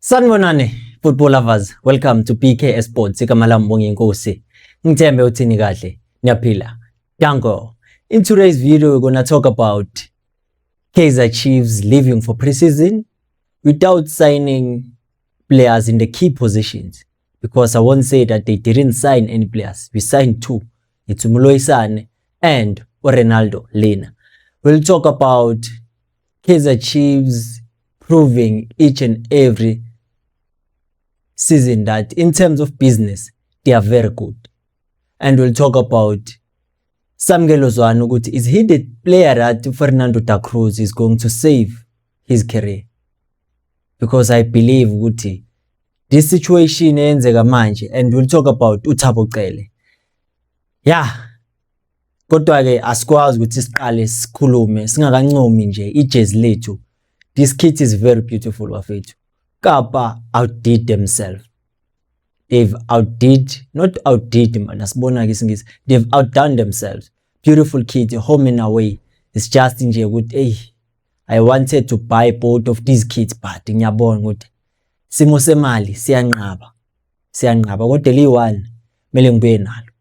Sanibonani football lovers, welcome to PK Sports. Igama lami Mbongi Nkosi. Ngithembe uthini kahle, niyaphila. Danko. In today's video we're going to talk about Kaizer Chiefs leaving for preseason without signing players in the key positions, because I won't say that they didn't sign any players. We signed two. It's Muloisane and Ronaldo Lena. We'll talk about Kaizer Chiefs proving each and every season that in terms of business they are very good, and we'll talk about Samkelo Zwane ukuthi is he the player that Fernando da Cruz is going to save his career, because I believe ukuthi this situation eyenzeka manje, and we'll talk about uThabo Cele. Kodwa ke asikwazi ukuthi siqale sikhulume singakancomi nje ijezi lethu. This kit is very beautiful wafethu. Kapa outdid themselves. They've not outdid man, asibona ke singisi. They've outdone themselves. Beautiful kit, home and away. It's just nje ukuthi I wanted to buy both of these kits, but ngiyabona ukuthi simo semali siyanqaba kodwa li1 mele ngibuye nalo.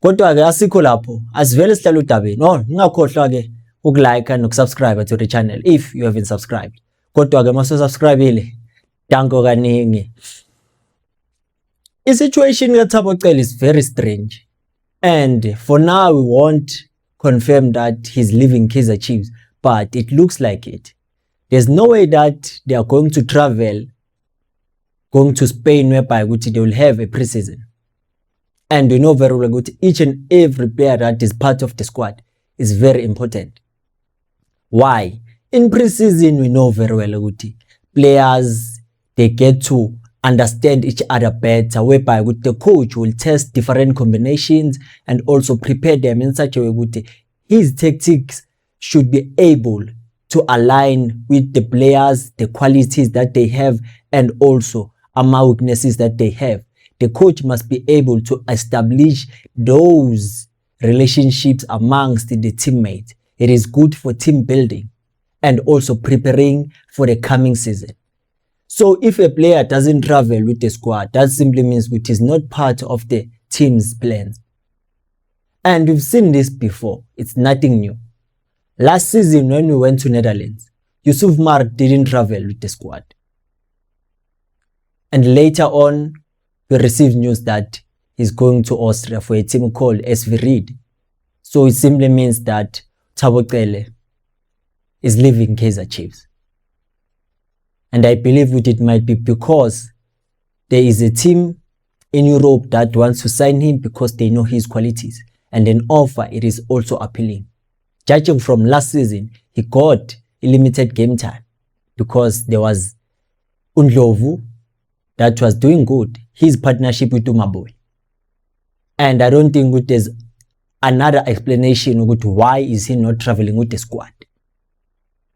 Kodwa ke asikho lapho, asivele sihlala udabeni. Ngingakhohlwa ke ukulike nokusubscribe to the channel if you haven't subscribed. Kodwa ke maso subscribe danko kaningi. The situation kaThabo Cele is very strange, and for now we won't confirm that he's leaving Kaizer Chiefs, but it looks like it. There's no way that they are going to travel, going to Spain, whereby they will have a preseason. And we know very well that each and every player that is part of the squad is very important. Why? In preseason we know very well that players, they get to understand each other better, whereby the coach will test different combinations and also prepare them in such a way that his tactics should be able to align with the players, the qualities that they have, and also among weaknesses that they have. The coach must be able to establish those relationships amongst the teammates. It is good for team building and also preparing for the coming season. So if a player doesn't travel with the squad, that simply means it is not part of the team's plans. And we've seen this before. It's nothing new. Last season when we went to Netherlands, Yusuf Mark didn't travel with the squad. And later on, we received news that he's going to Austria for a team called SV Ried. So it simply means that Thabo Cele is leaving Kaizer Chiefs. And I believe it might be because there is a team in Europe that wants to sign him because they know his qualities, and an offer it is also appealing. Judging from last season, he got a limited game time because there was Undlovu that was doing good, his partnership with Umaboy. And I don't think there's another explanation why is he not traveling with the squad.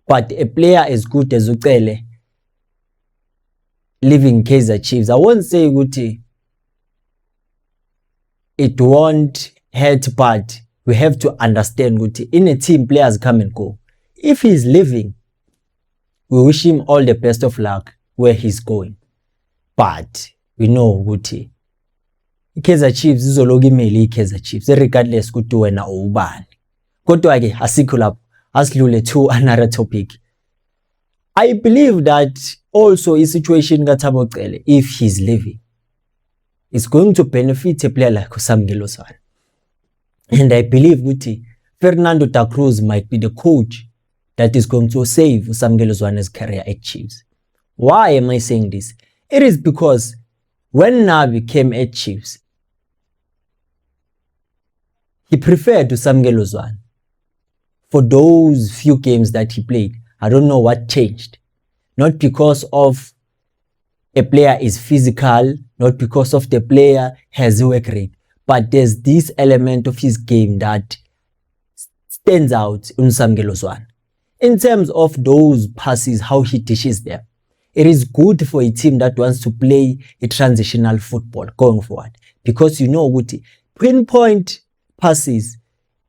But a player as good as Cele leaving Kaizer Chiefs, I won't say it won't hurt, but we have to understand in a team players come and go. If he's leaving, we wish him all the best of luck where he's going. But we know Kaizer Chiefs izoloku imeli Kaizer Chiefs regardless ukuthi wena ubani. Kodwa ke asikho lapho, asidlule to another topic. I believe that also a situation kaThabo Cele, if he's leaving, is going to benefit a player like Samkelo Zwane. And I believe Fernando da Cruz might be the coach that is going to save Samkelo Zwane's career at Chiefs. Why am I saying this? It is because when Nabi came at Chiefs, he preferred to Samkelo Zwane. For those few games that he played, I don't know what changed. Not because of a player is physical, not because of the player has a work rate, but there's this element of his game that stands out in Samkelo Zwane. In terms of those passes, how he dishes them, it is good for a team that wants to play a transitional football going forward, because pinpoint passes,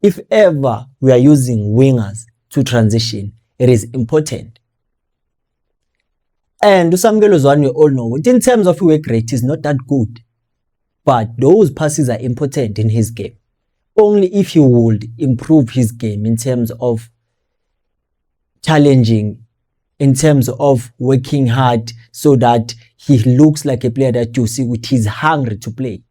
if ever we are using wingers to transition, it is important. And uSamkelo Zwane, we all know, in terms of work rate, is not that good. But those passes are important in his game. Only if he would improve his game in terms of challenging, in terms of working hard, so that he looks like a player that you see with his hungry to play.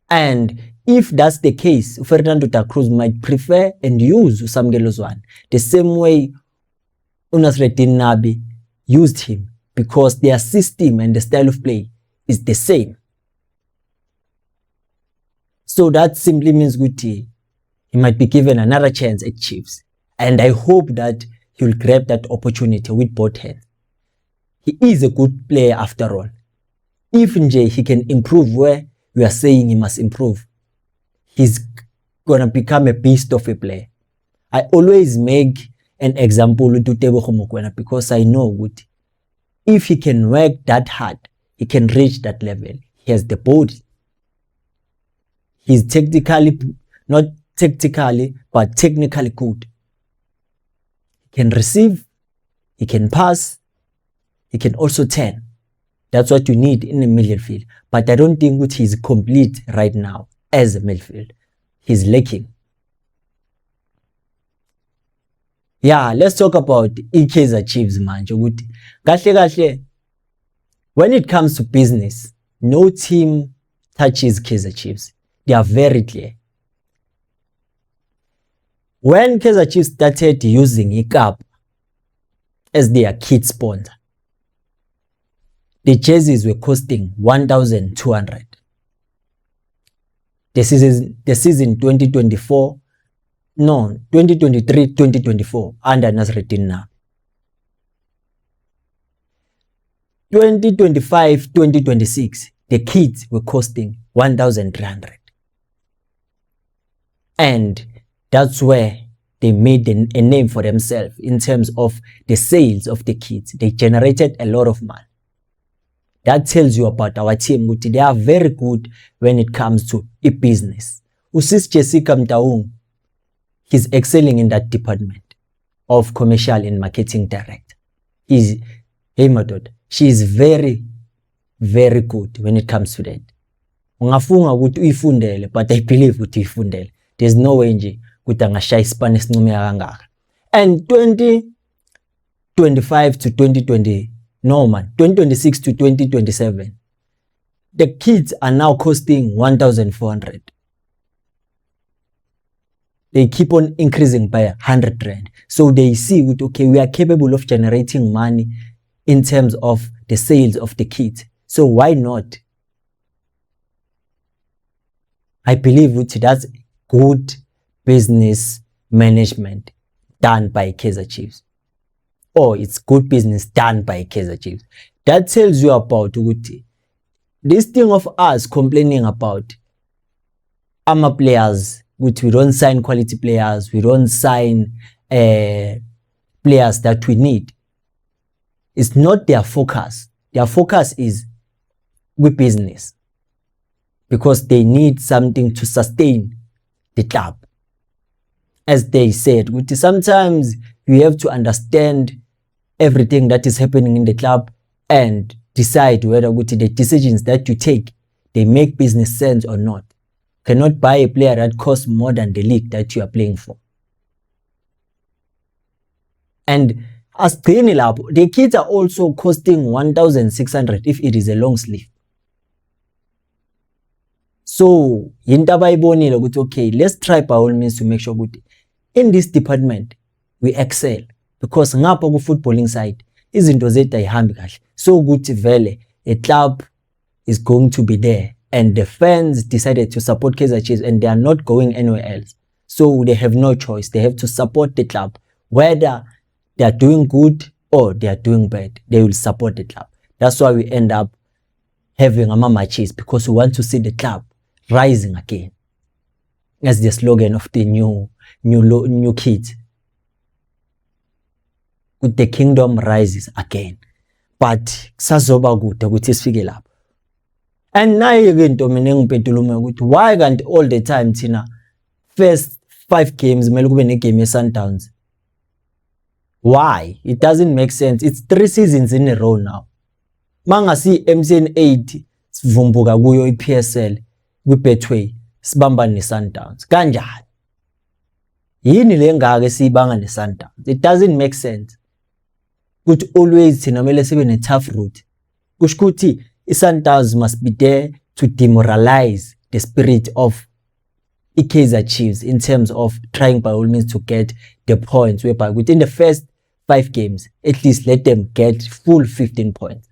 And if that's the case, Fernando da Cruz might prefer and use Usamkelo Zwane the same way Nasreddine Nabi used him, because their system and the style of play is the same. So that simply means he might be given another chance at Chiefs. And I hope that he will grab that opportunity with both hands. He is a good player after all. If he can improve where we are saying he must improve, he's gonna become a beast of a player. I always make an example with Tebogo Mokoena because I know if he can work that hard, he can reach that level. He has the body. He's not technically, but technically good. He can receive, he can pass, he can also turn. That's what you need in a midfield. But I don't think he's complete right now as a midfield. He's lacking. Yeah, let's talk about Kaizer Chiefs, man. When it comes to business, no team touches Kaizer Chiefs. They are very clear. When Kaizer Chiefs started using ICAP as their kit sponsor, the jerseys were costing 1,200. The season 2024, no, 2023-2024 under Nasreddine Nabi. 2025-2026, the kits were costing 1,300. And that's where they made a name for themselves in terms of the sales of the kits. They generated a lot of money. That tells you about our team. They are very good when it comes to business. Usis Jessica Mtaung, he's excelling in that department of commercial and marketing director. She is very, very good when it comes to that. Ungafunga ukuthi uyifundele, but I believe ukuthi uyifundele. There's no way nje ukuthi angashaya isipani esincumeka kangaka. And 2025 to 2026 to 2027, the kits are now costing 1,400. They keep on increasing by 100 rand. So they see, okay, we are capable of generating money in terms of the sales of the kits. So why not? I believe that's good business management done by Kaizer Chiefs. Or it's good business done by Kaizer Chiefs. That tells you about this thing of us complaining about players, which we don't sign quality players, we don't sign players that we need. It's not their focus. Their focus is with business, because they need something to sustain the club. As they said, sometimes you have to understand everything that is happening in the club and decide whether the decisions that you take, they make business sense or not. You cannot buy a player that costs more than the league that you are playing for. And as Lab, the kits are also costing 1,600 if it is a long sleeve. So, okay, let's try by all means to make sure in this department we excel, because ngapha ku footballing side izinto zethu ayihambi kahle. So ukuthi vele a club is going to be there, and the fans decided to support Kaizer Chiefs and they are not going anywhere else. So they have no choice. They have to support the club. Whether they are doing good or they are doing bad, they will support the club. That's why we end up having matches, because we want to see the club rising again. That's the slogan of the new kids. With the kingdom rises again. But sazoba kude ukuthi sifike lapho. And naye ke into mina engipetulume ukuthi why can't all the time thina first 5 games kumele kube negame ye Sundowns. Why? It doesn't make sense. It's 3 seasons in a row now. Mangasi MTN 8 sivumbuka kuyo iPSL kwiBetway sibamba neSundowns. Kanjani? Yini lengaka sibanga neSundowns? It doesn't make sense. Kuthi always thina kumele sibe ne tough route. Kusho ukuthi iSundowns must be there to demoralize the spirit of Kaizer Chiefs in terms of trying by all means to get the points, whereby within the first 5 games, at least let them get full 15 points.